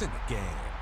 in the game.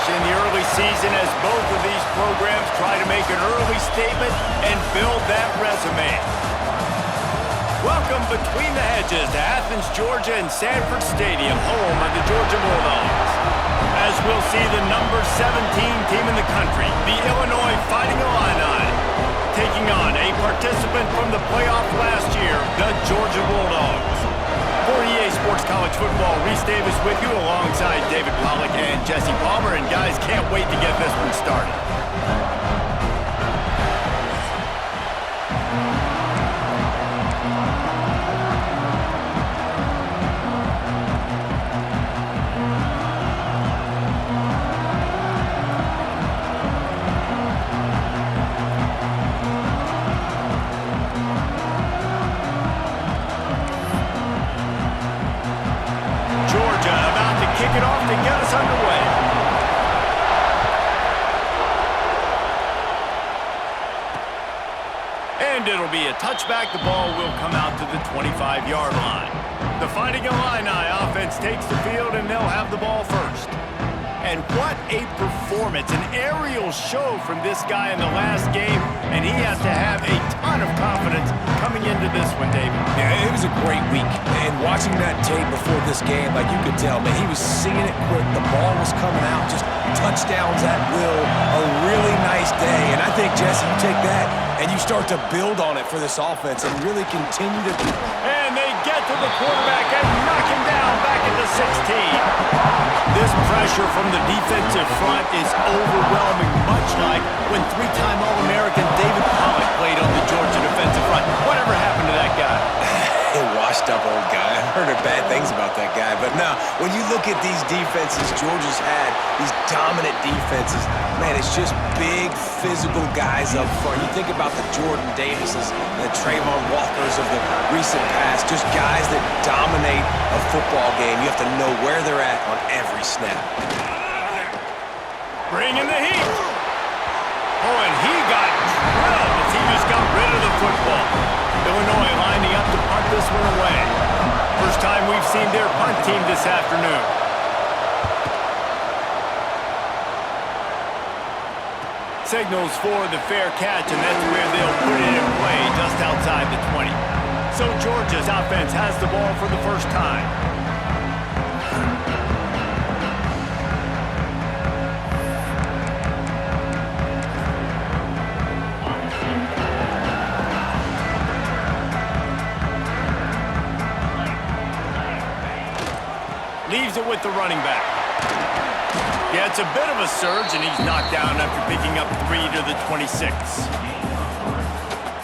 In the early season as both of these programs try to make an early statement and build that resume. Welcome between the hedges to Athens, Georgia and Sanford Stadium, home of the Georgia Bulldogs. As we'll see the number 17 team in the country, the Illinois Fighting Illini, taking on a participant from the playoff last year, the Georgia Bulldogs. For EA Sports College Football, Reese Davis with you alongside David Pollock and Jesse Palmer. And guys, can't wait to get this one started. Kick it off to get us underway. it'll be a touchback. The ball will come out to the 25-yard line. The Fighting Illini offense takes the field, and they'll have the ball first. And what a performance, an aerial show from this guy in the last game, and he has to have a ton of confidence coming into this one, David. Yeah, it was a great week, and watching that tape before this game, like you could tell, man, he was seeing it quick, the ball was coming out, just touchdowns at will, a really nice day, and I think, Jesse, you take that and you start to build on it for this offense and really continue to... And they get to the quarterback and knock him down back at the 16. This pressure from the defensive front is overwhelming, much like when three-time All-American David Pollock played on the Georgia defensive front. Whatever happened to that guy? A washed-up old guy. I've heard bad things about that guy. But no, when you look at these defenses Georgia's had, these dominant defenses, man, it's just big, physical guys up front. You think about the Jordan Davises and the Trayvon Walkers of the recent past, just guys that dominate a football game. You have to know where they're at on every snap. Bring in the heat. Oh, and he got drilled as he just got rid of the football. Illinois lining up to punt this one away. First time we've seen their punt team this afternoon. Signals for the fair catch, and that's where they'll put it in play just outside the 20. So Georgia's offense has the ball for the first time. Leaves it with the running back. Yeah, it's a bit of a surge, and he's knocked down after picking up 3 to the 26.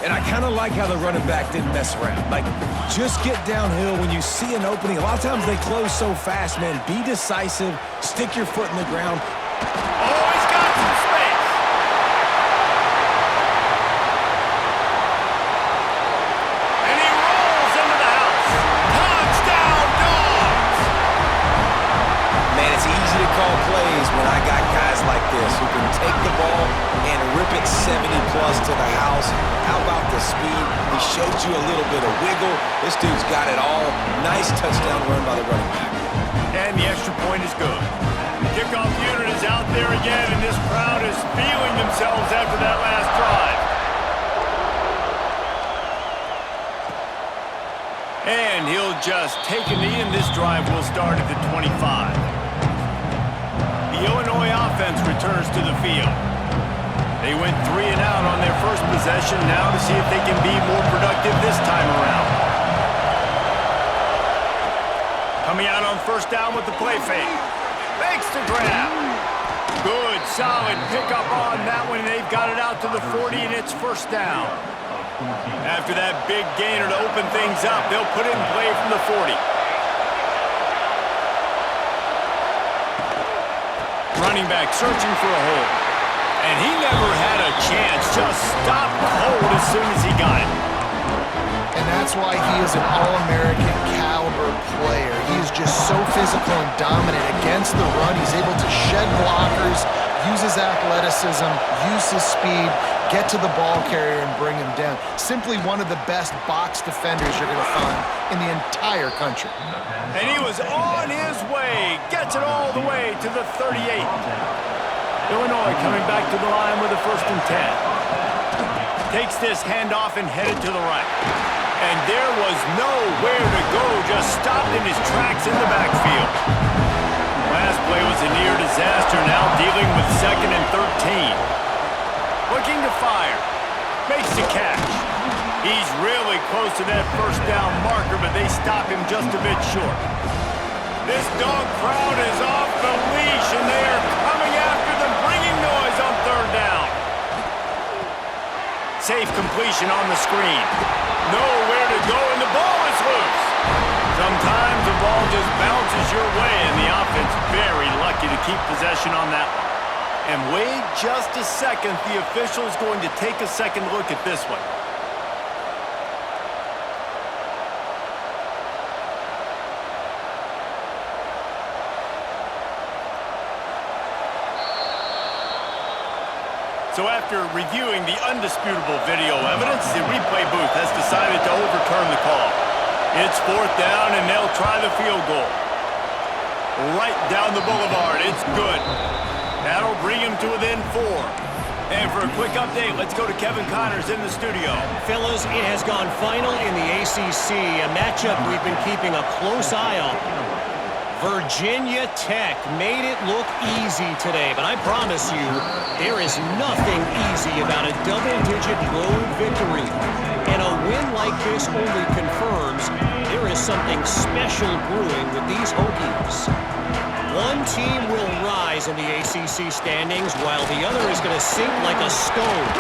And I kind of like how the running back didn't mess around. Like, just get downhill when you see an opening. A lot of times they close so fast, man. Be decisive. Stick your foot in the ground. Oh, he's got some space. And he rolls into the house. Touchdown, Dogs! Man, it's easy to call plays when I got guys like this who can take the ball and rip it 70-plus to the house. How about the speed? He showed you a little bit of wiggle. This dude's got it all. Nice touchdown run by the running back. And the extra point is good. Kickoff unit is out there again, and this crowd is feeling themselves after that last drive. And he'll just take a knee, and this drive will start at the 25. The Illinois offense returns to the field. They went 3 and out on their first possession, now to see if they can be more productive this time around. Coming out on first down with the play fake. Fakes to grab. Good, solid pickup on that one. They've got it out to the 40, and it's first down. After that big gainer to open things up, they'll put it in play from the 40. Running back searching for a hole. And he never had a chance, just stopped cold as soon as he got it. And that's why he is an All-American caliber player. He is just so physical and dominant against the run. He's able to shed blockers, use his athleticism, use his speed, get to the ball carrier and bring him down. Simply one of the best box defenders you're going to find in the entire country. And he was on his way, gets it all the way to the 38. Illinois coming back to the line with a 1st and 10. Takes this handoff and headed to the right. And there was nowhere to go, just stopped in his tracks in the backfield. Last play was a near disaster, now dealing with 2nd and 13. Looking to fire. Makes the catch. He's really close to that first down marker, but they stop him just a bit short. This dog crowd is off the leash, and they are coming after them, bringing noise on 3rd down. Safe completion on the screen. Nowhere to go, and the ball is loose. Sometimes the ball just bounces your way, and the offense very lucky to keep possession on that one. And wait just a second, the official's going to take a second look at this one. So after reviewing the undisputable video evidence, the replay booth has decided to overturn the call. It's 4th down, and they'll try the field goal. Right down the boulevard. It's good. That'll bring him to within 4. And for a quick update, let's go to Kevin Connors in the studio. Fellas, it has gone final in the ACC, a matchup we've been keeping a close eye on. Virginia Tech made it look easy today, but I promise you, there is nothing easy about a double-digit road victory. And a win like this only confirms there is something special brewing with these Hokies. One team will rise in the ACC standings while the other is going to sink like a stone.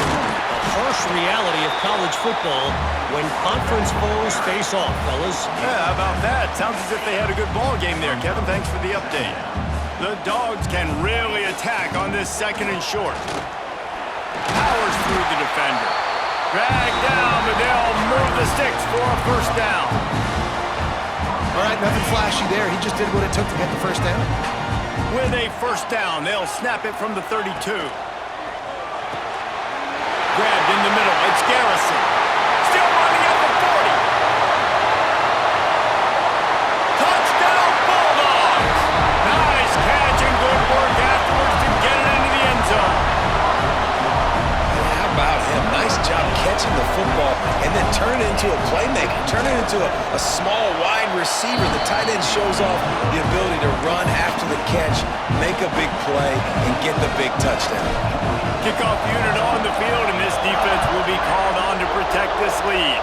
The harsh reality of college football when conference foes face off, fellas. Yeah, how about that? Sounds as if they had a good ball game there, Kevin. Thanks for the update. The Dogs can really attack on this 2nd and short. Powers through the defender. Dragged down, but they'll move the sticks for a 1st down. All right, nothing flashy there. He just did what it took to get the 1st down. With a 1st down, they'll snap it from the 32. Grabbed in the middle. It's Garrison. Still running at the 40. Touchdown, Bulldogs! Nice catch and good work afterwards to get it into the end zone. How about him? Nice job catching the football and then turn it into a playmaker. Turn it into a small, wide receiver. The tight end shows off the ability to run after the catch, make a big play, and get the big touchdown. Kickoff unit on the field, and this defense will be called on to protect this lead.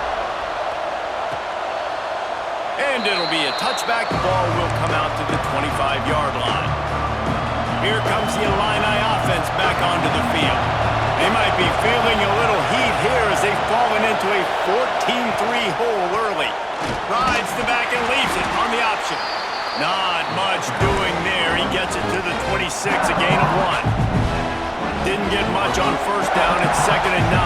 And it'll be a touchback. The ball will come out to the 25-yard line. Here comes the Illini offense back onto the field. They might be feeling a little heat here as they've fallen into a 14-3 hole early. Rides the back and leaves it on the option. Not much doing there. He gets it to the 26, a gain of 1. Didn't get much on 1st down. It's 2nd and 9.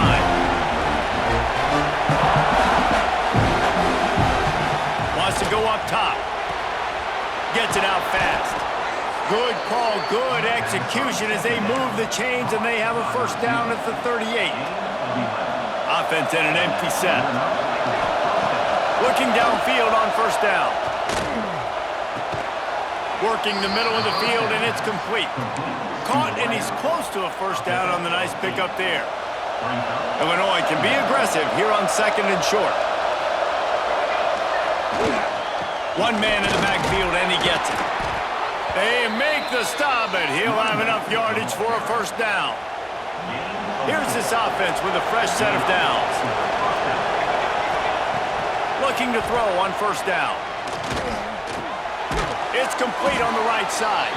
Wants to go up top. Gets it out fast. Good call, good execution as they move the chains and they have a 1st down at the 38. Offense in an empty set. Looking downfield on 1st down. Working the middle of the field and it's complete. Caught and he's close to a 1st down on the nice pickup there. Illinois can be aggressive here on 2nd and short. One man in the backfield and he gets it. They make the stop, but he'll have enough yardage for a 1st down. Here's this offense with a fresh set of downs. Looking to throw on 1st down. It's complete on the right side.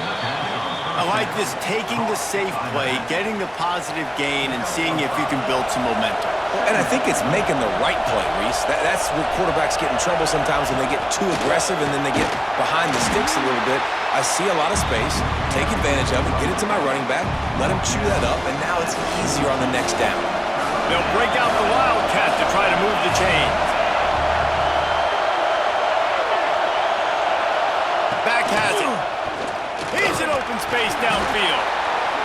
I like this, taking the safe play, getting the positive gain, and seeing if you can build some momentum. And I think it's making the right play, Reese. That's where quarterbacks get in trouble sometimes when they get too aggressive and then they get behind the sticks a little bit. I see a lot of space, take advantage of it, get it to my running back, let him chew that up, and now it's easier on the next down. They'll break out the Wildcat to try to move the chains. Back has it. He's in open space downfield.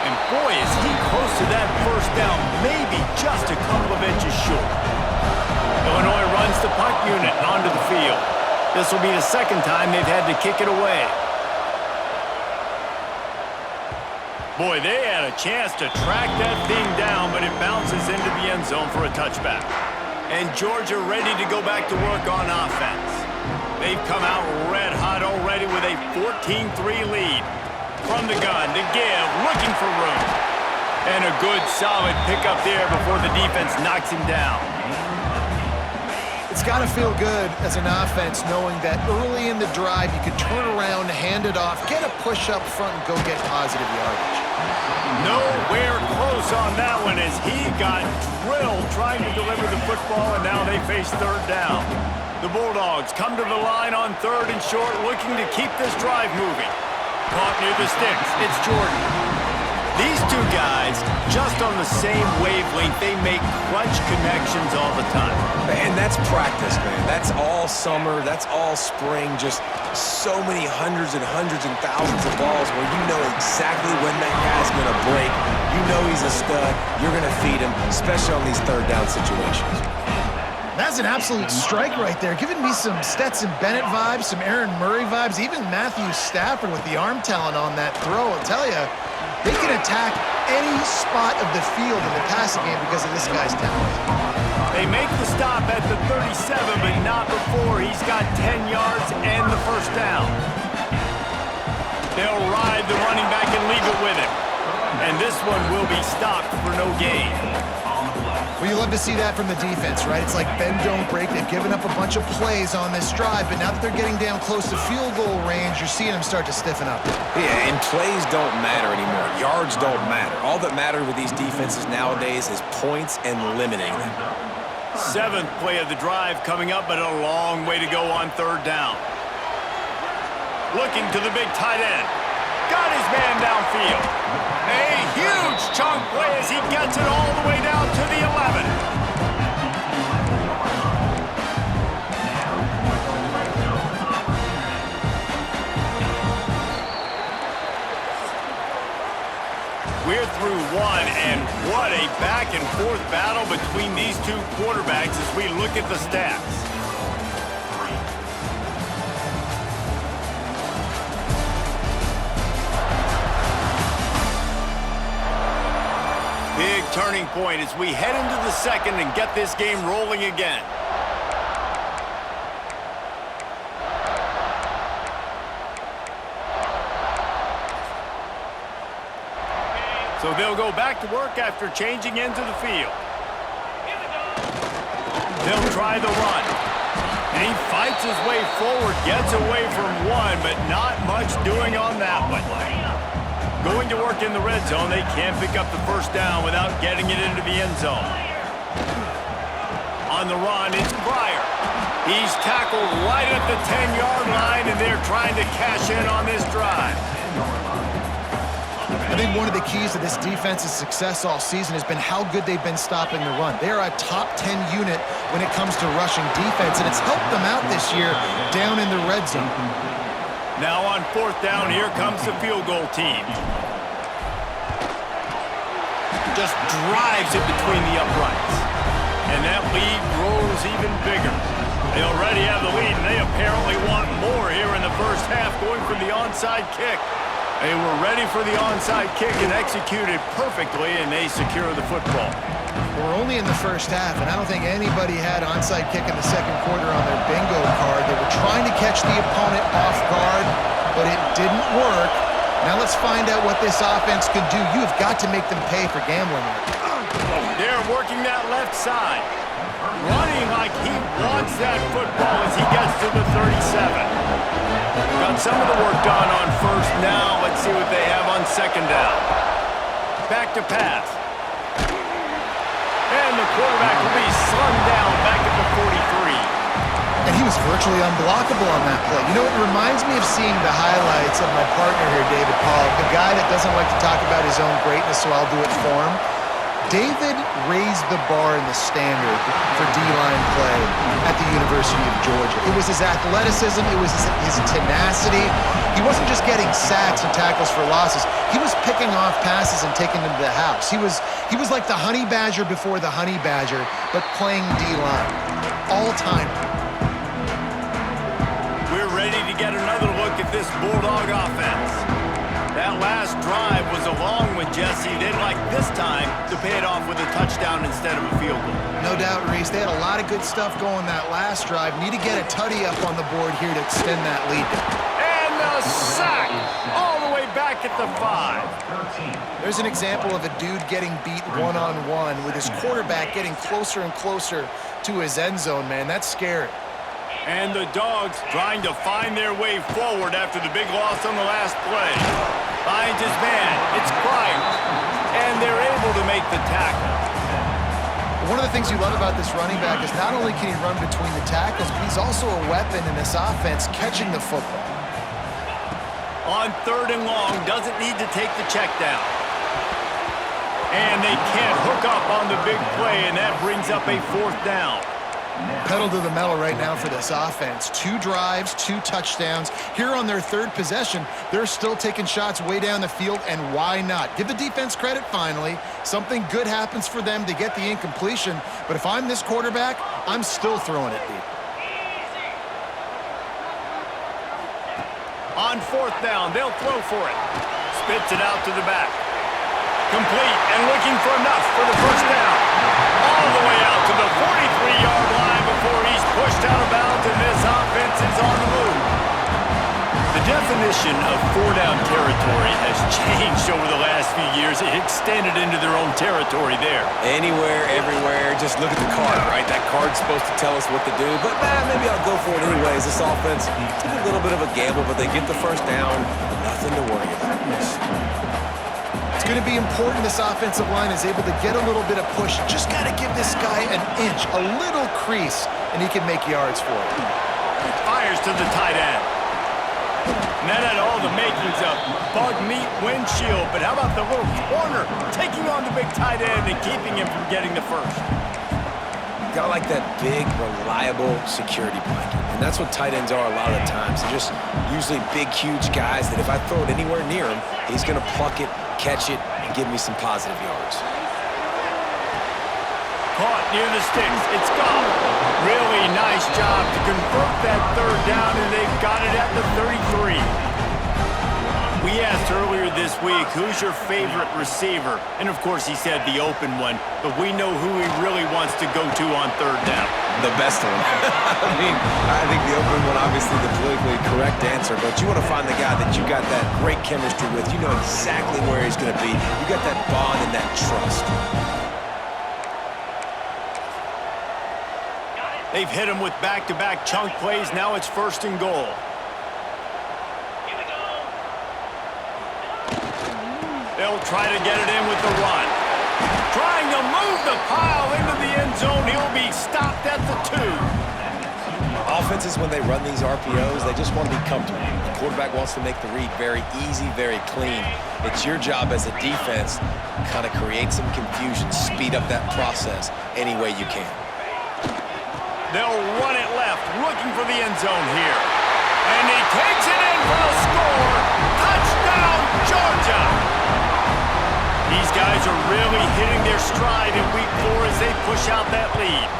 And boy, is he close to that 1st down, maybe just a couple of inches short. Illinois runs the punt unit onto the field. This will be the 2nd time they've had to kick it away. Boy, they had a chance to track that thing down, but it bounces into the end zone for a touchback. And Georgia ready to go back to work on offense. They've come out red hot already with a 14-3 lead. From the gun to give, looking for room. And a good solid pickup there before the defense knocks him down. It's got to feel good as an offense knowing that early in the drive you could turn around, hand it off, get a push up front, and go get positive yardage. Nowhere close on that one as he got drilled trying to deliver the football, and now they face 3rd down. The Bulldogs come to the line on 3rd and short, looking to keep this drive moving. Caught near the sticks. It's Jordan. These two guys, just on the same wavelength, they make clutch connections all the time. And that's practice, man. That's all summer. That's all spring. Just so many hundreds and thousands of balls where you know exactly when that guy's going to break. You know he's a stud. You're going to feed him, especially on these third down situations. That's an absolute strike right there, giving me some Stetson Bennett vibes, some Aaron Murray vibes, even Matthew Stafford with the arm talent on that throw. I'll tell you, they can attack any spot of the field in the passing game because of this guy's talent. They make the stop at the 37, but not before he's got 10 yards and the first down. They'll ride the running back and leave it with him. And this one will be stopped for no gain. Well, you love to see that from the defense, right? It's like bend, don't break. They've given up a bunch of plays on this drive, but now that they're getting down close to field goal range, you're seeing them start to stiffen up. Yeah, and plays don't matter anymore. Yards don't matter. All that matters with these defenses nowadays is points and limiting them. Seventh play of the drive coming up, but a long way to go on third down. Looking to the big tight end. Got his man downfield. A huge chunk play as he gets it all the way down to the 11. We're through one, and what a back-and-forth battle between these two quarterbacks as we look at the stats. Big turning point as we head into the second and get this game rolling again. So they'll go back to work after changing into the field. They'll try the run. And he fights his way forward, gets away from one, but not much doing on that one. Going to work in the red zone, they can't pick up the first down without getting it into the end zone. On the run, it's Pryor. He's tackled right at the 10-yard line, and they're trying to cash in on this drive. I think one of the keys to this defense's success all season has been how good they've been stopping the run. They are a top 10 unit when it comes to rushing defense, and it's helped them out this year down in the red zone. Now on fourth down, here comes the field goal team. Just drives it between the uprights. And that lead grows even bigger. They already have the lead, and they apparently want more here in the first half, going for the onside kick. They were ready for the onside kick and executed perfectly, and they secure the football. We're only in the first half, and I don't think anybody had onside kick in the second quarter on their bingo card. They were trying to catch the opponent off guard, but it didn't work. Now let's find out what this offense can do. You have got to make them pay for gambling. They're working that left side. Running like he wants that football as he gets to the 37. Got some of the work done on first. Now let's see what they have on second down. Back to pass. And the quarterback will be slung down back at the 43. And he was virtually unblockable on that play. You know, it reminds me of seeing the highlights of my partner here, David Pollock, a guy that doesn't like to talk about his own greatness, so I'll do it for him. David raised the bar in the standard for D-line play at the University of Georgia. It was his athleticism, it was his tenacity. He wasn't just getting sacks and tackles for losses. He was picking off passes and taking them to the house. He was like the Honey Badger before the Honey Badger, but playing D-line. All-time. We're ready to get another look at this Bulldog offense. That last drive was a long one, Jesse. They'd like this time to pay it off with a touchdown instead of a field goal. No doubt, Reese. They had a lot of good stuff going that last drive. Need to get a tutty up on the board here to extend that lead. And the sack all the way back at the 5. There's an example of a dude getting beat one-on-one with his quarterback getting closer and closer to his end zone, man. That's scary. And the Dogs trying to find their way forward after the big loss on the last play. Finds his man. It's Pryor. And they're able to make the tackle. One of the things you love about this running back is not only can he run between the tackles, but he's also a weapon in this offense catching the football. On third and long, doesn't need to take the check down. And they can't hook up on the big play, and that brings up a 4th down. Pedal to the metal right now for this offense. 2 drives, 2 touchdowns. Here on their 3rd possession, they're still taking shots way down the field, and why not? Give the defense credit finally. Something good happens for them to get the incompletion, but if I'm this quarterback, I'm still throwing it deep. On 4th down, they'll throw for it. Spits it out to the back. Complete and looking for enough for the 1st down. All the way out to the 43-yard line before he's pushed out of bounds, and this offense is on the move. The definition of 4-down territory has changed over the last few years. It extended into their own territory there. Anywhere, everywhere, just look at the card, right? That card's supposed to tell us what to do, but maybe I'll go for it anyways. This offense took a little bit of a gamble, but they get the 1st down. Nothing to worry about. It's going to be important this offensive line is able to get a little bit of push. Just got to give this guy an inch, a little crease, and he can make yards for it. Fires to the tight end. And that had all the makings of bug meat windshield, but how about the little corner taking on the big tight end and keeping him from getting the 1st? Got like that big, reliable security blanket. And that's what tight ends are a lot of the times. They're just usually big, huge guys that if I throw it anywhere near him, he's going to pluck it, catch it, and give me some positive yards. Caught near the sticks. It's gone. Really nice job to convert that 3rd down, and they've got it at the 33. We asked earlier this week, who's your favorite receiver? And, of course, he said the open one, but we know who he really wants to go to on 3rd down. The best one. I think the open one, obviously the politically correct answer, but you want to find the guy that you got that great chemistry with. You know exactly where he's going to be. You got that bond and that trust. They've hit him with back-to-back chunk plays. Now it's 1st and goal. They'll try to get it in with the run. Trying to move the pile into the end zone. He'll be stopped at the 2. Offenses, when they run these RPOs, they just want to be comfortable. The quarterback wants to make the read very easy, very clean. It's your job as a defense to kind of create some confusion, speed up that process any way you can. They'll run it left, looking for the end zone here. And he takes it in for the score. Touchdown, Georgia! These guys are really hitting their stride in week 4 as they push out that lead.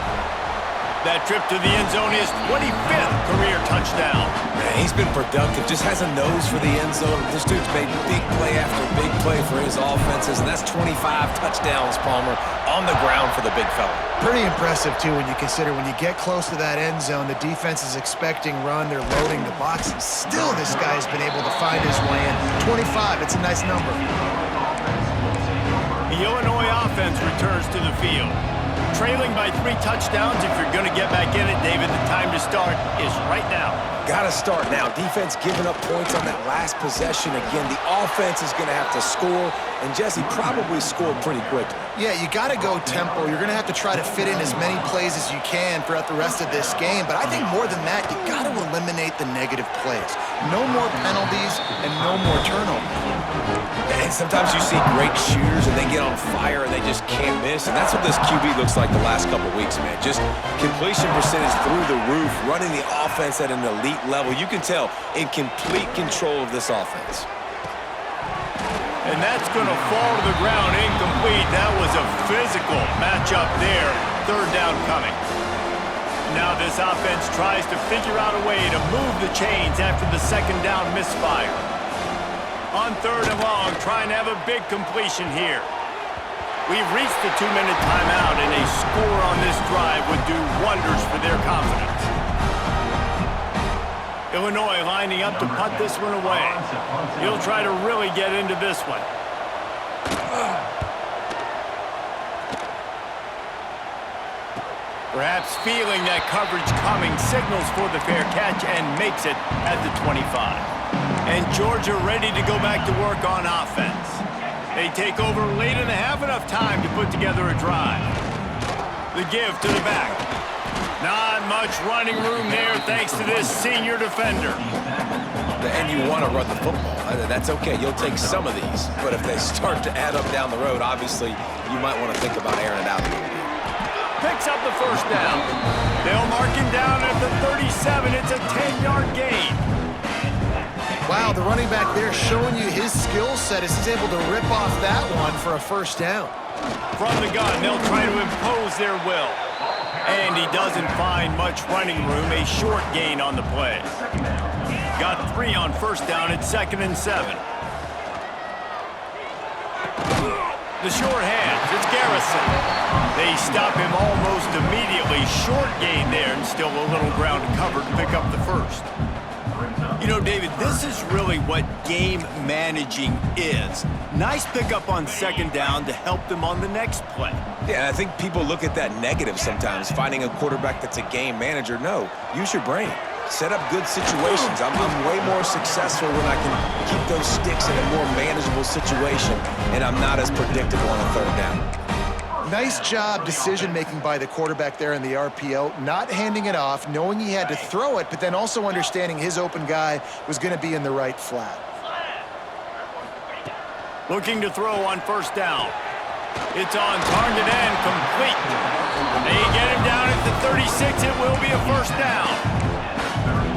That trip to the end zone is 25th career touchdown. Man, he's been productive, just has a nose for the end zone. This dude's made big play after big play for his offenses, and that's 25 touchdowns, Palmer, on the ground for the big fella. Pretty impressive, too, when you consider when you get close to that end zone, the defense is expecting run, they're loading the box, and still this guy's been able to find his way in. 25, it's a nice number. The Illinois offense returns to the field. Trailing by 3 touchdowns. If you're going to get back in it, David, the time to start is right now. Got to start now. Defense giving up points on that last possession. Again, the offense is going to have to score, and Jesse probably scored pretty quickly. Yeah, you got to go tempo. You're going to have to try to fit in as many plays as you can throughout the rest of this game, but I think more than that, you got to eliminate the negative plays. No more penalties and no more turnovers. And sometimes you see great shooters and they get on fire and they just can't miss, and that's what this QB looks like the last couple weeks, man. Just completion percentage through the roof, running the offense at an elite level. You can tell in complete control of this offense. And that's going to fall to the ground incomplete. That was a physical matchup there. 3rd down coming. Now this offense tries to figure out a way to move the chains after the 2nd down misfire. On 3rd and long, trying to have a big completion here. We've reached the 2-minute timeout, and a score on this drive would do wonders for their confidence. Illinois lining up to punt this one away. He'll try to really get into this one. Perhaps feeling that coverage coming, signals for the fair catch and makes it at the 25. And Georgia ready to go back to work on offense. They take over late in the half, enough time to put together a drive. The give to the back. Not much running room there thanks to this senior defender. And you want to run the football. That's okay. You'll take some of these. But if they start to add up down the road, obviously, you might want to think about airing it out a little bit. Picks up the first down. They'll mark him down at the 37. It's a 10-yard gain. Wow, the running back there showing you his skill set as he's able to rip off that one for a first down. From the gun, they'll try to impose their will. And he doesn't find much running room, a short gain on the play. Got 3 on first down at 2nd and 7. The short hands, it's Garrison. They stop him almost immediately. Short gain there and still a little ground to cover to pick up the first. You know, David, this is really what game managing is. Nice pickup on 2nd down to help them on the next play. Yeah, I think people look at that negative sometimes, finding a quarterback that's a game manager. No, use your brain. Set up good situations. I'm way more successful when I can keep those sticks in a more manageable situation, and I'm not as predictable on a 3rd down. Nice job decision-making by the quarterback there in the RPO, not handing it off, knowing he had to throw it, but then also understanding his open guy was going to be in the right flat. Looking to throw on first down. It's on target and complete. They get him down at the 36. It will be a first down.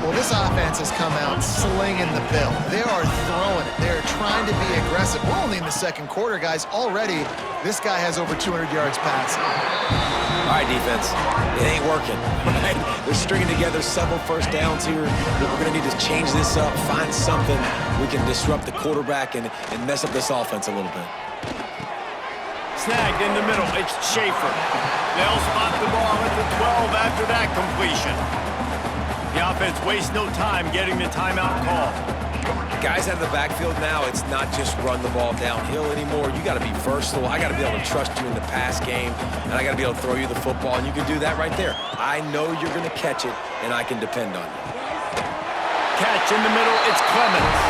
Well, this offense has come out slinging the bill. They are throwing it. They're trying to be aggressive. We're only in the 2nd quarter, guys. Already, this guy has over 200 yards passing. All right, defense. It ain't working. Right? They're stringing together several first downs here. We're going to need to change this up, find something we can disrupt the quarterback and mess up this offense a little bit. Snagged in the middle. It's Schaefer. They'll spot the ball at the 12 after that completion. The offense wastes no time getting the timeout call. Guys out of the backfield now, it's not just run the ball downhill anymore. You got to be versatile. I got to be able to trust you in the pass game, and I got to be able to throw you the football, and you can do that right there. I know you're going to catch it, and I can depend on you. Catch in the middle, it's Clemens.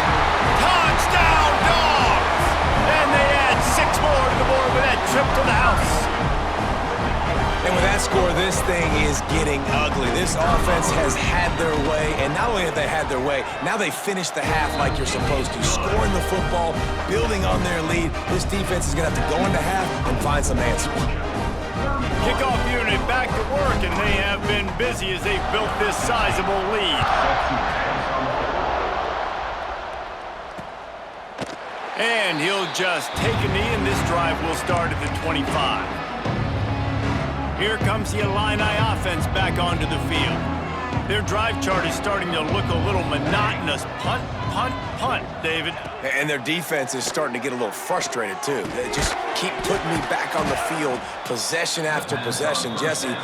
Touchdown, Dogs! And they add 6 more to the board with that trip to the house. And with that score, this thing is getting ugly. This offense has had their way, and not only have they had their way, now they finished the half like you're supposed to, scoring the football, building on their lead. This defense is going to have to go into half and find some answers. Kickoff unit back to work, and they have been busy as they've built this sizable lead. And he'll just take a knee, and this drive will start at the 25. Here comes the Illini offense back onto the field. Their drive chart is starting to look a little monotonous. Punt, punt, punt, David. And their defense is starting to get a little frustrated, too. They just keep putting me back on the field, possession after possession. Jesse,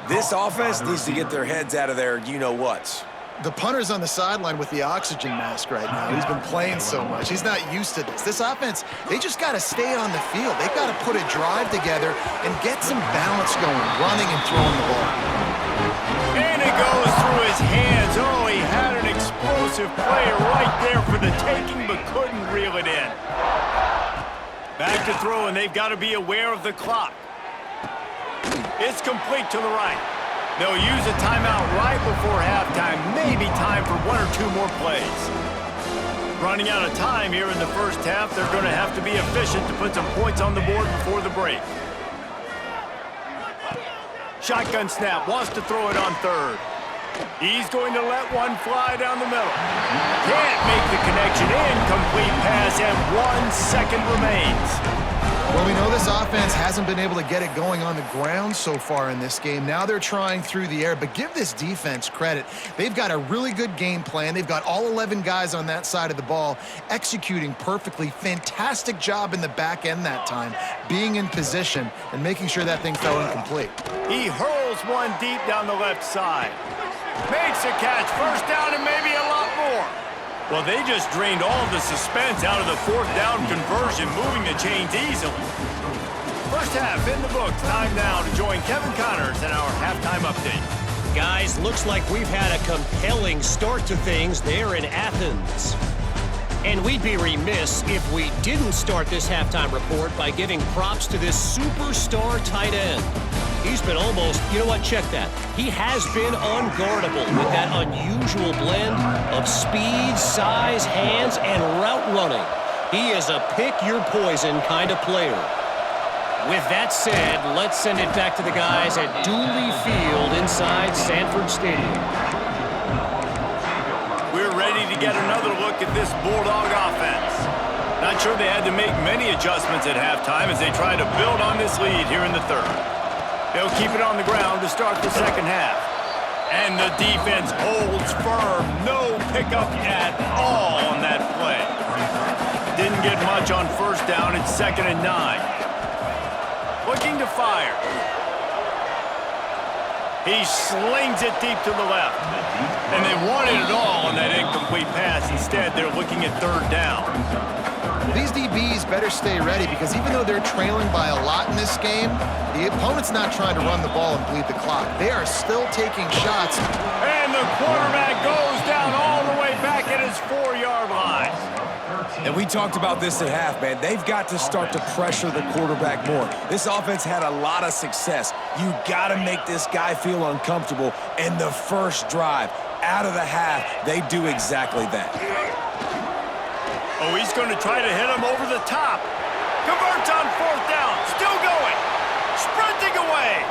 this offense needs to get their heads out of their you-know-whats. The punter's on the sideline with the oxygen mask right now. He's been playing so much. He's not used to this. This offense, they just got to stay on the field. They've got to put a drive together and get some balance going, running and throwing the ball. And it goes through his hands. Oh, he had an explosive play right there for the taking, but couldn't reel it in. Back to throw, and they've got to be aware of the clock. It's complete to the right. They'll use a timeout right before halftime. Maybe time for 1 or 2 more plays. Running out of time here in the first half. They're going to have to be efficient to put some points on the board before the break. Shotgun snap. Wants to throw it on 3rd. He's going to let one fly down the middle. Can't make the connection. Incomplete pass, and 1 second remains. Well, we know this offense hasn't been able to get it going on the ground so far in this game. Now they're trying through the air, but give this defense credit. They've got a really good game plan. They've got all 11 guys on that side of the ball executing perfectly. Fantastic job in the back end that time, being in position and making sure that thing fell incomplete. He hurls one deep down the left side. Makes a catch, first down, and maybe a lot more. Well, they just drained all the suspense out of the 4th down conversion, moving the chains easily. First half in the books. Time now to join Kevin Connors in our halftime update. Guys, looks like we've had a compelling start to things there in Athens. And we'd be remiss if we didn't start this halftime report by giving props to this superstar tight end. He's been almost, you know what, check that. He has been unguardable with that unusual blend of speed, size, hands, and route running. He is a pick-your-poison kind of player. With that said, let's send it back to the guys at Dooley Field inside Sanford Stadium. We're ready to get another look at this Bulldog offense. Not sure they had to make many adjustments at halftime as they try to build on this lead here in the third. They'll keep it on the ground to start the second half. And the defense holds firm. No pickup at all on that play. Didn't get much on first down. It's 2nd and 9. Looking to fire. He slings it deep to the left. And they wanted it all on that incomplete pass. Instead, they're looking at 3rd down. These DBs better stay ready because even though they're trailing by a lot in this game, the opponent's not trying to run the ball and bleed the clock. They are still taking shots. And the quarterback goes down all the way back at his 4-yard line. And we talked about this at half, man. They've got to start to pressure the quarterback more. This offense had a lot of success. You got to make this guy feel uncomfortable. And the first drive, out of the half, they do exactly that. Oh, he's going to try to hit him over the top. Converts on 4th down. Still going. Sprinting away.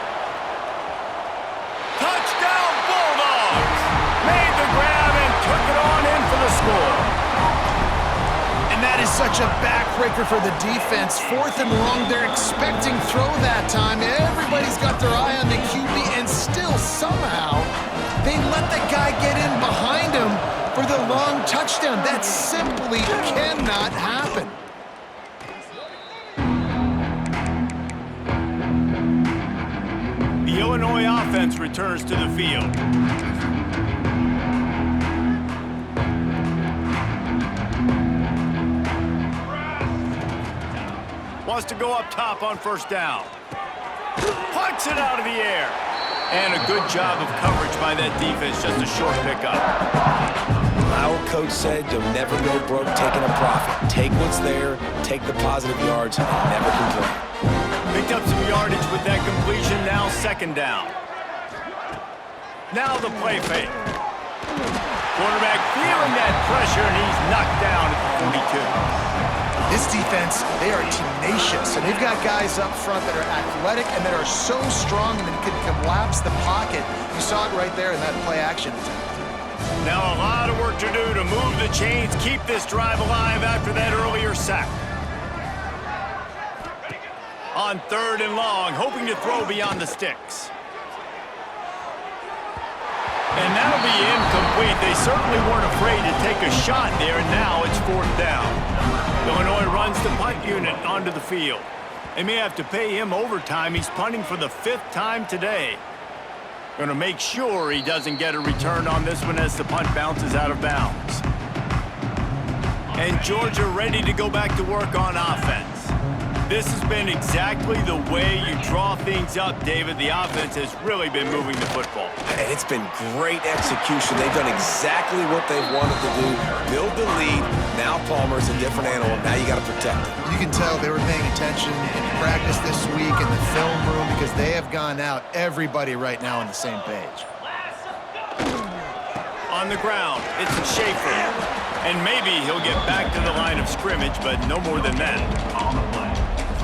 Touchdown Bulldogs. Made the grab and took it on in for the score. And that is such a backbreaker for the defense. 4th and long, they're expecting throw that time. Everybody's got their eye on the QB, and still somehow they let the guy get in behind him for the long touchdown. That simply cannot happen. The Illinois offense returns to the field. Wants to go up top on 1st down. Punts it out of the air. And a good job of coverage by that defense, just a short pickup. Our coach said you'll never go broke taking a profit. Take what's there, take the positive yards, and never complain. Picked up some yardage with that completion, now 2nd down. Now the play fake. Quarterback feeling that pressure, and he's knocked down at the 42. This defense, they are tenacious, and they've got guys up front that are athletic and that are so strong and that can collapse the pocket. You saw it right there in that play-action attempt. Now a lot of work to do to move the chains, keep this drive alive after that earlier sack. On 3rd and long, hoping to throw beyond the sticks. And that'll be incomplete. They certainly weren't afraid to take a shot there, and now it's 4th down. Illinois runs the punt unit onto the field. They may have to pay him overtime. He's punting for the 5th time today. Going to make sure he doesn't get a return on this one as the punt bounces out of bounds. And Georgia ready to go back to work on offense. This has been exactly the way you draw things up, David. The offense has really been moving the football. And it's been great execution. They've done exactly what they've wanted to do. Build the lead. Now Palmer's a different animal. Now you got to protect him. You can tell they were paying attention in practice this week in the film room because they have gone out, everybody right now on the same page. On the ground, it's Schaefer. And maybe he'll get back to the line of scrimmage, but no more than that.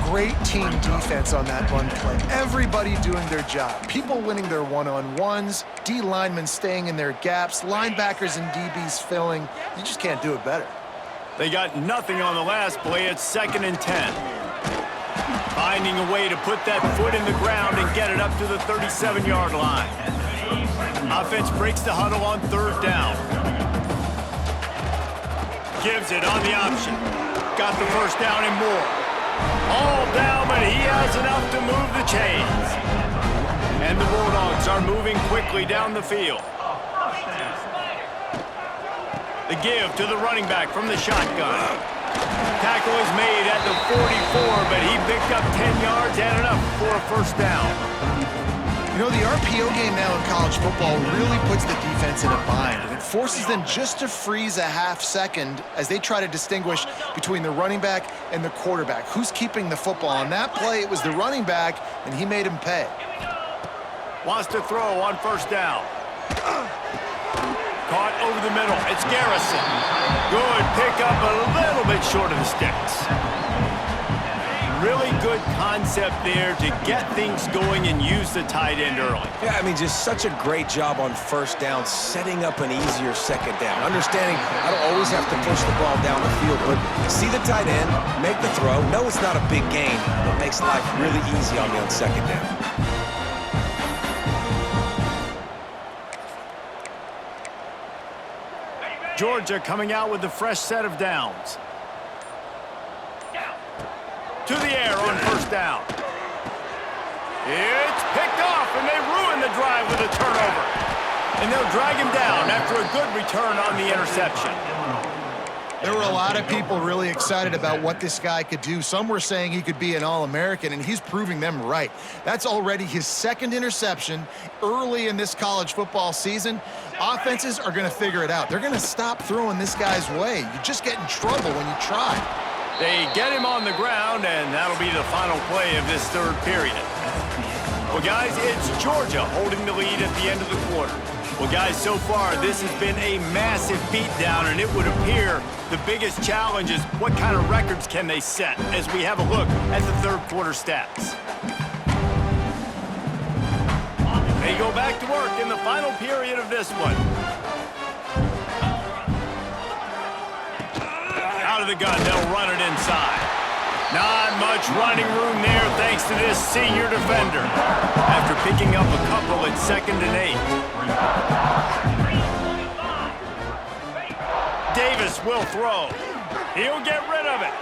Great team defense on that run play. Everybody doing their job. People winning their one-on-ones, D linemen staying in their gaps, linebackers and DBs filling. You just can't do it better. They got nothing on the last play. It's 2nd and 10. Finding a way to put that foot in the ground and get it up to the 37-yard line. Offense breaks the huddle on 3rd down. Gives it on the option. Got the 1st down and more. All down, but he has enough to move the chains. And the Bulldogs are moving quickly down the field. The give to the running back from the shotgun. Tackle is made at the 44, but he picked up 10 yards and enough for a 1st down. You know, the RPO game now in college football really puts the defense in a bind, and it forces them just to freeze a half second as they try to distinguish between the running back and the quarterback. Who's keeping the football? On that play, it was the running back, and he made him pay. Wants to throw on first down. Caught over the middle. It's Garrison. Good pickup, a little bit short of the sticks. Really good concept there to get things going and use the tight end early. Yeah, I mean, just such a great job on first down, setting up an easier second down. Understanding I don't always have to push the ball down the field, but see the tight end, make the throw. No, it's not a big gain, but makes life really easy on me on second down. Georgia coming out with a fresh set of downs. To the air on first down. It's picked off, and they ruin the drive with a turnover. And they'll drag him down after a good return on the interception. There were a lot of people really excited about what this guy could do. Some were saying he could be an All-American, and he's proving them right. That's already his second interception early in this college football season. Offenses are going to figure it out. They're going to stop throwing this guy's way. You just get in trouble when you try. They get him on the ground, and that'll be the final play of this third period. Well, guys, it's Georgia holding the lead at the end of the quarter. Well, guys, so far, this has been a massive beatdown, and it would appear the biggest challenge is what kind of records can they set as we have a look at the third quarter stats. They go back to work in the final period of this one. Out of the gun, they'll run it inside. Not much running room there thanks to this senior defender. After picking up a couple at 2nd and 8. Davis will throw. He'll get rid of it.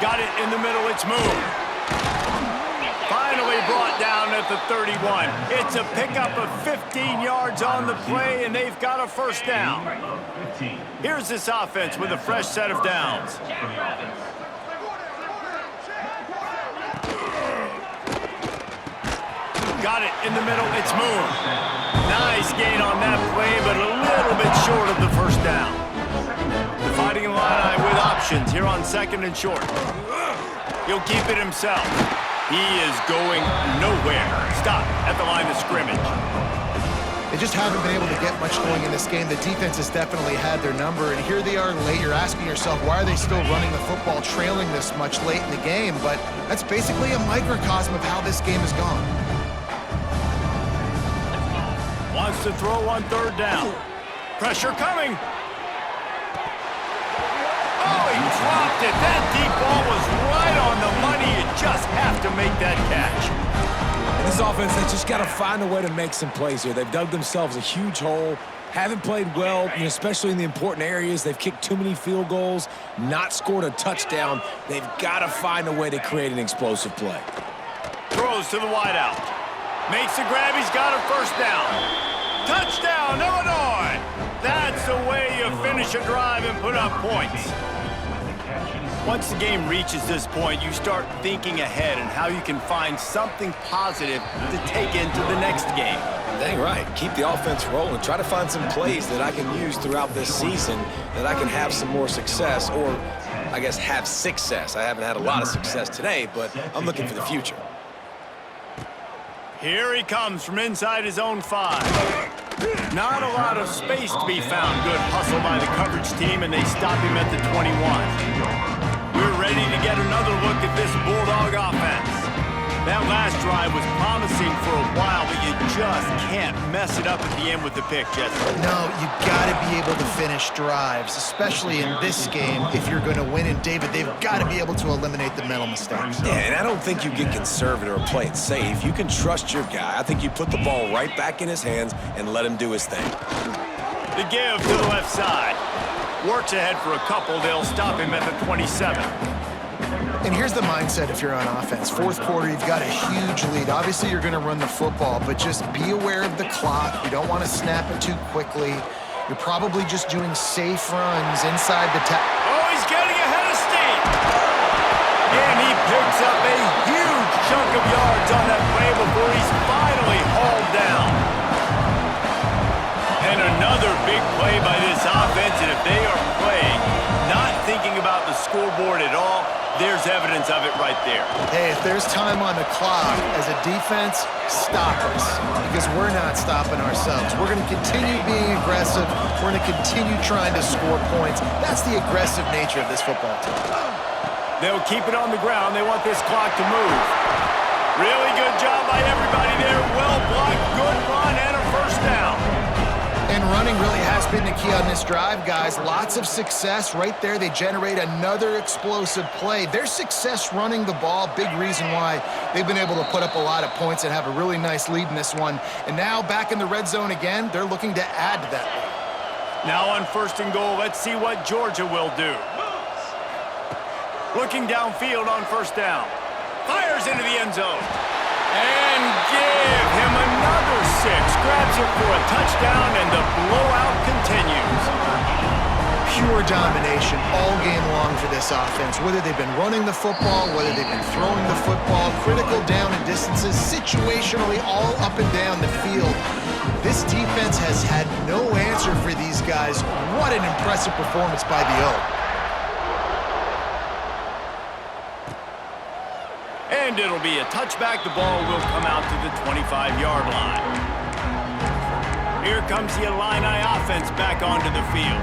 Got it in the middle, it's moved. Finally brought down at the 31. It's a pickup of 15 yards on the play, and they've got a first down. Here's this offense with a fresh set of downs. Got it in the middle, it's moved. Nice gain on that play, but a little bit short of the first down. The Fighting Illini with options here on 2nd and short. He'll keep it himself. He is going nowhere. Stop at the line of scrimmage. They just haven't been able to get much going in this game. The defense has definitely had their number, and here they are late. You're asking yourself, why are they still running the football, trailing this much late in the game? But that's basically a microcosm of how this game has gone. Wants to throw on third down. Pressure coming. Oh, he dropped it. That deep ball was right on the money. You just have to make that catch. And this offense, they just got to find a way to make some plays here. They've dug themselves a huge hole, haven't played well, especially in the important areas. They've kicked too many field goals, not scored a touchdown. They've got to find a way to create an explosive play. Throws to the wideout. Makes the grab. He's got a first down. Touchdown, Illinois! That's the way you finish a drive and put up points. Once the game reaches this point, you start thinking ahead and how you can find something positive to take into the next game. Dang right. Keep the offense rolling. Try to find some plays that I can use throughout this season that I can have some more success, or I guess have success. I haven't had a lot of success today, but I'm looking for the future. Here he comes from inside his own 5. Not a lot of space to be found. Good hustle by the coverage team, and they stop him at the 21. We're ready to get another look at this Bulldog offense. That last drive was promising for a while, but you just can't mess it up at the end with the pick, Jesse. No, you got to be able to finish drives, especially in this game if you're going to win. And, David, they've got to be able to eliminate the mental mistakes. Yeah, and I don't think you get conservative or play it safe. You can trust your guy. I think you put the ball right back in his hands and let him do his thing. The give to the left side. Works ahead for a couple. They'll stop him at the 27. And here's the mindset if you're on offense. Fourth quarter, you've got a huge lead. Obviously, you're going to run the football, but just be aware of the clock. You don't want to snap it too quickly. You're probably just doing safe runs inside the Oh, he's getting ahead of steam. And he picks up a huge chunk of yards on that play before he's finally hauled down. And another big play by this offense, and if they are playing, not thinking about the scoreboard at all, There's evidence of it right there. Hey, if there's time on the clock, as a defense, stop us. Because we're not stopping ourselves. We're going to continue being aggressive. We're going to continue trying to score points. That's the aggressive nature of this football team. They'll keep it on the ground. They want this clock to move. Really good job by everybody there. Well blocked, good run, and a first down. And running really has been the key on this drive, guys. Lots of success right there. They generate another explosive play. Their success running the ball, big reason why they've been able to put up a lot of points and have a really nice lead in this one. And now back in the red zone again, they're looking to add to that lead. Now on 1st and goal, let's see what Georgia will do. Looking downfield on 1st down. Fires into the end zone. And give him another 6. Grabs it for a touchdown, and the blowout continues. Pure domination all game long for this offense. Whether they've been running the football, whether they've been throwing the football, critical down and distances, situationally all up and down the field. This defense has had no answer for these guys. What an impressive performance by the O. And it'll be a touchback. The ball will come out to the 25-yard line. Here comes the Illini offense back onto the field.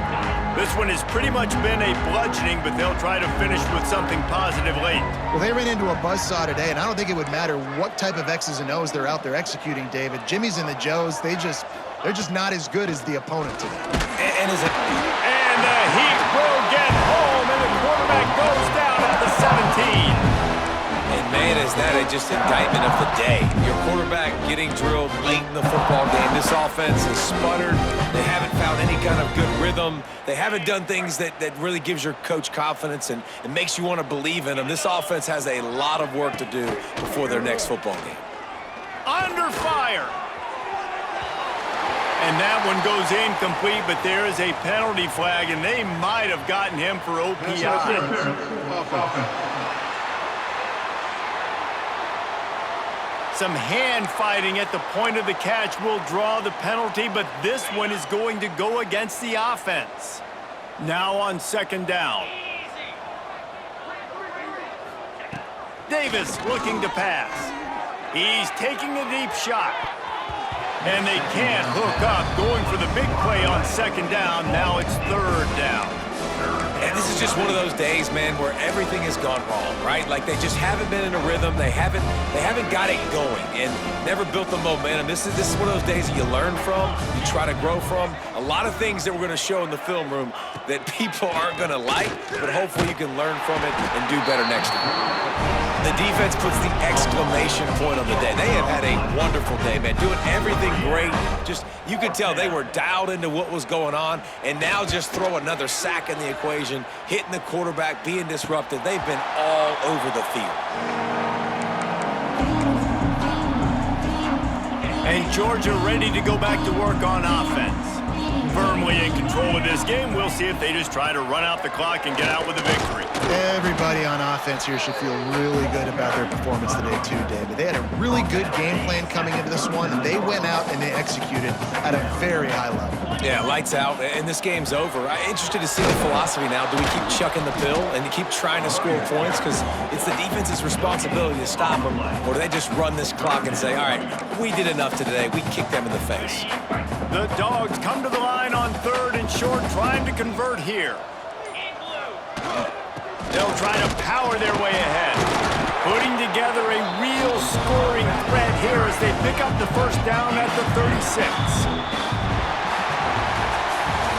This one has pretty much been a bludgeoning, but they'll try to finish with something positive late. Well, they ran into a buzzsaw today, and I don't think it would matter what type of X's and O's they're out there executing, David. Jimmy's and the Joes, they're just not as good as the opponent today. And the Heat will get home, and the quarterback goes down at the 17. And man, is that just indictment of the day. Your quarterback getting drilled late in the football game. This offense has sputtered. They haven't found any kind of good rhythm. They haven't done things that really gives your coach confidence and makes you want to believe in them. This offense has a lot of work to do before their next football game. Under fire. And that one goes incomplete, but there is a penalty flag, and they might have gotten him for OPI. Some hand fighting at the point of the catch will draw the penalty, but this one is going to go against the offense. Now on 2nd down. Davis looking to pass. He's taking a deep shot. And they can't hook up, going for the big play on 2nd down. Now it's 3rd down. And this is just one of those days, man, where everything has gone wrong, right? Like they just haven't been in a rhythm. They haven't got it going and never built the momentum. This is one of those days that you learn from, you try to grow from. A lot of things that we're going to show in the film room that people aren't going to like, but hopefully you can learn from it and do better next time. The defense puts the exclamation point on the day. They have had a wonderful day, man, doing everything great. Just, you could tell they were dialed into what was going on, and now just throw another sack in the equation, hitting the quarterback, being disruptive. They've been all over the field. And Georgia ready to go back to work on offense. Firmly in control of this game. We'll see if they just try to run out the clock and get out with a victory. Everybody on offense here should feel really good about their performance today too, David. They had a really good game plan coming into this one, and they went out and they executed at a very high level. Yeah, lights out, and this game's over. I'm interested to see the philosophy now. Do we keep chucking the pill and keep trying to score points? Because it's the defense's responsibility to stop them. Or do they just run this clock and say, all right, we did enough today. We kicked them in the face. The Dogs come to the line on 3rd and short, trying to convert here. They'll try to power their way ahead. Putting together a real scoring threat here as they pick up the 1st down at the 36.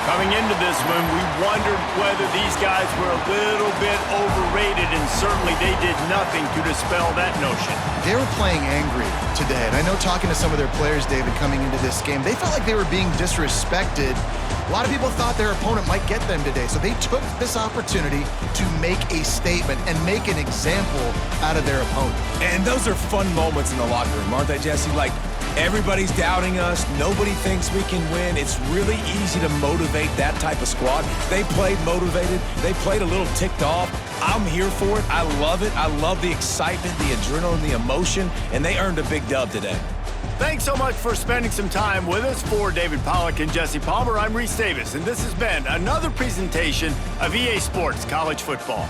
Coming into this one, we wondered whether these guys were a little bit overrated, and certainly they did nothing to dispel that notion. They were playing angry today, and I know talking to some of their players, David, coming into this game, they felt like they were being disrespected. A lot of people thought their opponent might get them today, so they took this opportunity to make a statement and make an example out of their opponent. And those are fun moments in the locker room, aren't they, Jesse? Like, everybody's doubting us. Nobody thinks we can win. It's really easy to motivate that type of squad. They played motivated. They played a little ticked off. I'm here for it. I love it. I love the excitement, the adrenaline, the emotion, and they earned a big dub today. Thanks so much for spending some time with us. For David Pollack and Jesse Palmer, I'm Reese Davis, and this has been another presentation of EA Sports College Football.